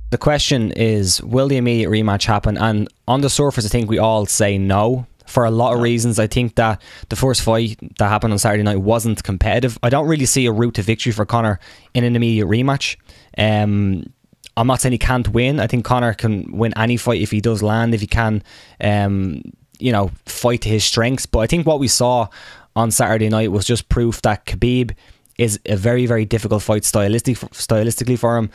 The question is, will the immediate rematch happen? And on the surface, I think we all say no. For a lot of reasons. I think that the first fight that happened on Saturday night wasn't competitive. I don't really see a route to victory for Conor in an immediate rematch. I'm not saying he can't win. I think Conor can win any fight if he does land, if he can, fight to his strengths. But I think what we saw on Saturday night was just proof that Khabib is a very, very difficult fight stylistically for him.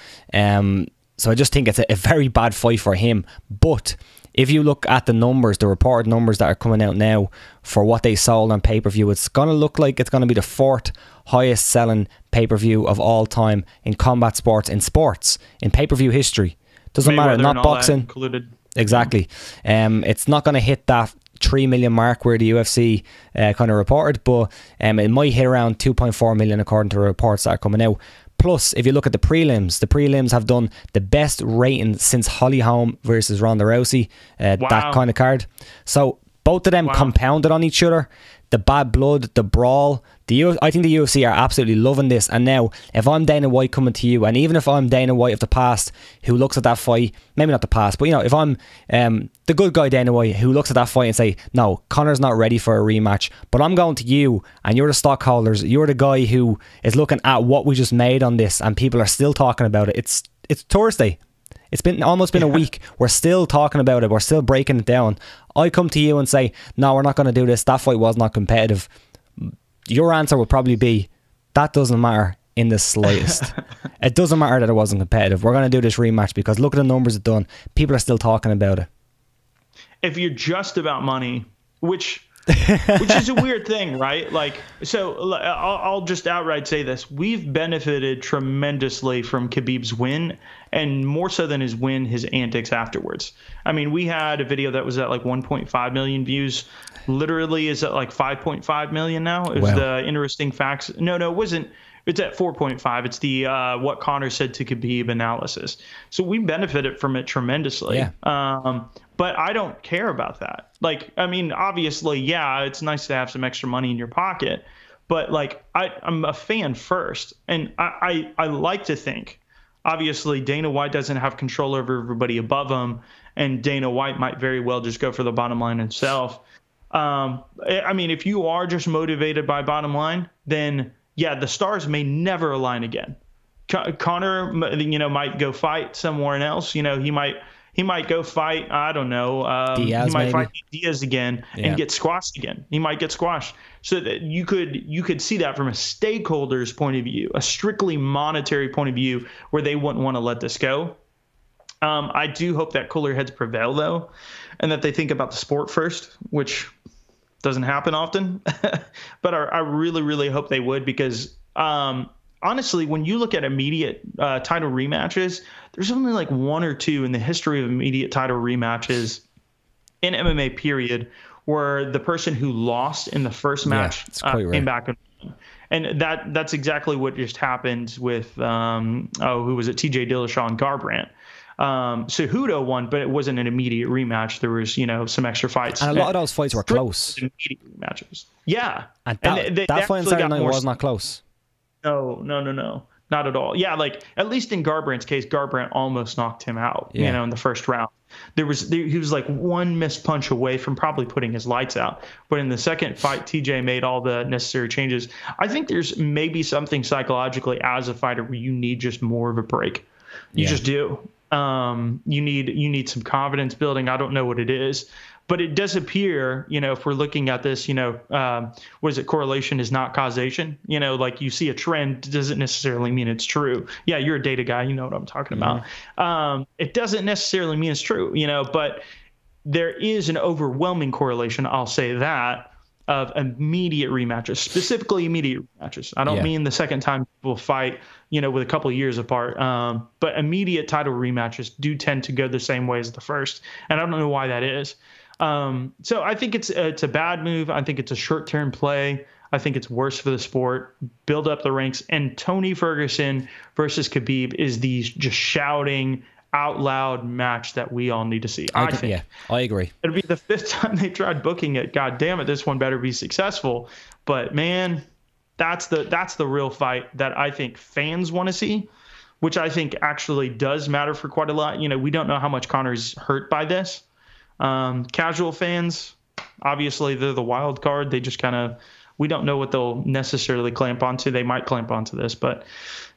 So I just think it's a very bad fight for him. But if you look at the numbers, the reported numbers that are coming out now for what they sold on pay-per-view, it's going to look like it's going to be the 4th highest selling pay-per-view of all time in combat sports, in pay-per-view history. Doesn't matter, not boxing. Included. Exactly. It's not going to hit that 3 million mark where the UFC kind of reported, but it might hit around 2.4 million according to the reports that are coming out. Plus, if you look at the prelims have done the best rating since Holly Holm versus Ronda Rousey, that kind of card. So both of them compounded on each other. The bad blood, the brawl. I think the UFC are absolutely loving this. And now, if I'm Dana White coming to you, and even if I'm Dana White of the past who looks at that fight, maybe not the past, but if I'm the good guy Dana White who looks at that fight and say, no, Conor's not ready for a rematch, but I'm going to you and you're the stockholders, you're the guy who is looking at what we just made on this and people are still talking about it. It's Thursday. It's almost been a week. We're still talking about it. We're still breaking it down. I come to you and say, no, we're not going to do this. That fight was not competitive. Your answer would probably be, that doesn't matter in the slightest. It doesn't matter that it wasn't competitive. We're going to do this rematch because look at the numbers it's done. People are still talking about it. If you're just about money, which is a weird thing, right? Like, so I'll just outright say this. We've benefited tremendously from Khabib's win, and more so than his win, his antics afterwards. I mean, we had a video that was at like 1.5 million views. Literally is at like 5.5 million now. It was the interesting facts. No, it wasn't. It's at 4.5. It's the what Conor said to Khabib analysis. So we benefited from it tremendously. Yeah. But I don't care about that. Like, I mean, obviously, yeah, it's nice to have some extra money in your pocket. But like, I'm a fan first. And I like to think, obviously, Dana White doesn't have control over everybody above him. And Dana White might very well just go for the bottom line himself. I mean, if you are just motivated by bottom line, then yeah, the stars may never align again. Conor, might go fight somewhere else. He might go fight, I don't know, Diaz, he might maybe fight Diaz again and get squashed again. He might get squashed. So that you could see that from a stakeholder's point of view, a strictly monetary point of view, where they wouldn't want to let this go. I do hope that cooler heads prevail, though, and that they think about the sport first, which doesn't happen often. But I really, really hope they would, because honestly, when you look at immediate title rematches, there's only like one or two in the history of immediate title rematches in MMA period where the person who lost in the first match came back and won. And that's exactly what just happened with who was it? TJ Dillashaw and Garbrandt. Cejudo won, but it wasn't an immediate rematch. There was, some extra fights. And a lot of those fights were close. Immediate matches. Yeah. And that fight on Saturday night was not close. No. Not at all. Yeah, like, at least in Garbrandt's case, Garbrandt almost knocked him out, in the first round. He was like one missed punch away from probably putting his lights out. But in the second fight, TJ made all the necessary changes. I think there's maybe something psychologically as a fighter where you need just more of a break. You just do. You need some confidence building. I don't know what it is, but it does appear, if we're looking at this, what is it? Correlation is not causation. Like, you see a trend doesn't necessarily mean it's true. Yeah, you're a data guy. You know what I'm talking about. It doesn't necessarily mean it's true, but there is an overwhelming correlation, I'll say that, of immediate rematches, specifically immediate rematches. I don't mean the second time people fight, with a couple of years apart. But immediate title rematches do tend to go the same way as the first. And I don't know why that is. So I think it's a bad move. I think it's a short-term play. I think it's worse for the sport. Build up the ranks. And Tony Ferguson versus Khabib is the just shouting out loud match that we all need to see. I think. Yeah, I agree. It'll be the 5th time they tried booking it. God damn it, this one better be successful. But man, that's the real fight that I think fans want to see which I think actually does matter for quite a lot. You know, we don't know how much Conor's hurt by this. Casual fans, obviously, they're the wild card. They just kind of, we don't know what they'll necessarily clamp onto. They might clamp onto this, but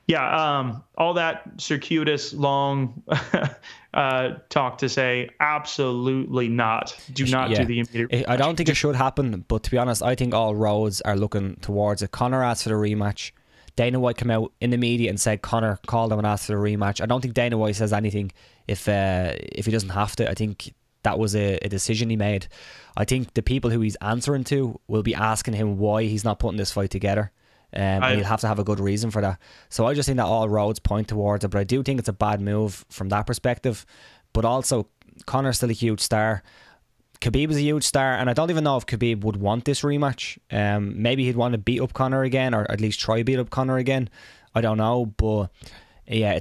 yeah, all that circuitous, long talk to say, absolutely not. Do not do the immediate rematch. I don't think it should happen, but to be honest, I think all roads are looking towards it. Conor asked for the rematch. Dana White came out in the media and said Conor called him and asked for the rematch. I don't think Dana White says anything if he doesn't have to. I think that was a decision he made. I think the people who he's answering to will be asking him why he's not putting this fight together. And he'll have to have a good reason for that. So I just think that all roads point towards it. But I do think it's a bad move from that perspective. But also, Conor's still a huge star. Khabib is a huge star, and I don't even know if Khabib would want this rematch. Maybe he'd want to beat up Conor again, or at least try beat up Conor again. I don't know, but yeah,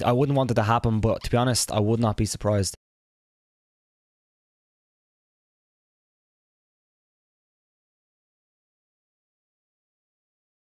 I wouldn't want it to happen. But to be honest, I would not be surprised.